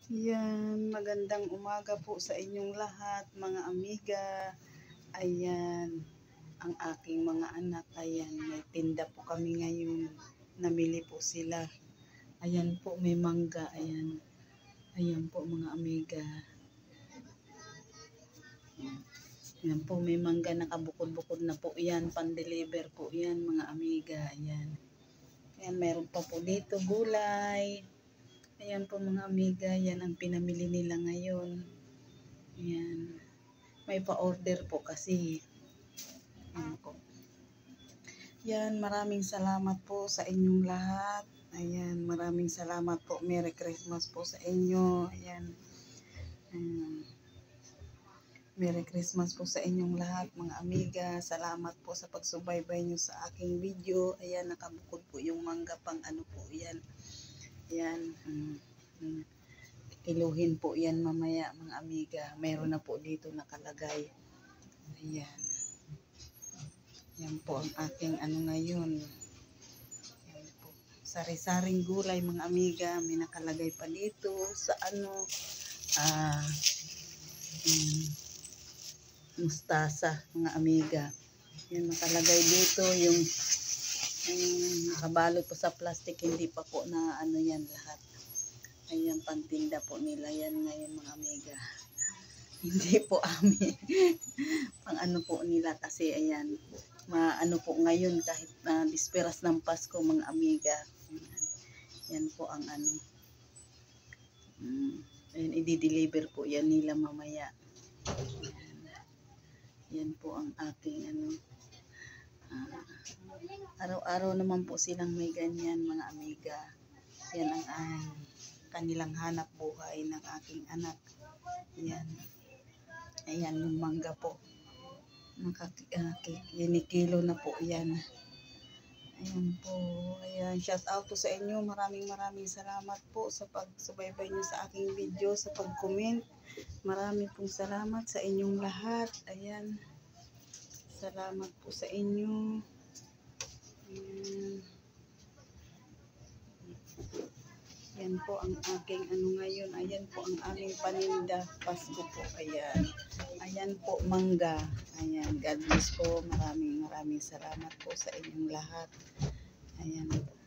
Yan, magandang umaga po sa inyong lahat, mga amiga. Ayan, ang aking mga anak, ayan, may tinda po kami ngayon. Namili po sila. Ayan po, may mangga, ayan. Ayan po, mga amiga. Ayan po, may mangga nakabukod-bukod na po yan. Pan-deliver po yan, mga amiga. Ayan. Ayan, meron pa po dito gulay. Ayan po, mga amiga, yan ang pinamili nila ngayon. Ayan. May pa-order po kasi. Ayan po. Yan, maraming salamat po sa inyong lahat. Ayan, maraming salamat po. Merry Christmas po sa inyo. Ayan. Merry Christmas po sa inyong lahat, mga amiga. Salamat po sa pagsubaybay nyo sa aking video. Ayan, nakabukod po yung mangga pang ano po yan. Ayan. Kiluhin po yan mamaya, mga amiga. Meron na po dito nakalagay. Ayan. Yan po ang aking ano ngayon. Yan po. Sari-saring gulay, mga amiga. May nakalagay pa dito sa ano. Mustasa, mga amiga. Yan nakalagay dito yung nakabalot po sa plastic. Hindi pa po na ano yan lahat. Ayan, pantinda po nila yan ngayon, mga amiga. Hindi po amin. Pang ano po nila kasi ayan. Maano po ngayon kahit disperas ng Pasko, mga amiga. Yan po ang ano. Ayan, i-deliver po yan nila mamaya. Yan po ang aking ano. Araw-araw naman po silang may ganyan, mga amiga. Yan ang kanilang hanap buhay ng aking anak. Yan. Ayan yung mangga po. Kinikilo na po yan. Ayan po. Ayan. Shout out po sa inyo. Maraming salamat po sa pagsubaybay nyo sa aking video, sa pag-comment. Maraming pong salamat sa inyong lahat. Ayan. Salamat po sa inyo. Yan po ang aking ano ngayon. Ayan po ang aming paninda. Pasko po. Ayan. Ayan po, mangga. Ayan. God bless po. Maraming salamat po sa inyong lahat. Ayan po.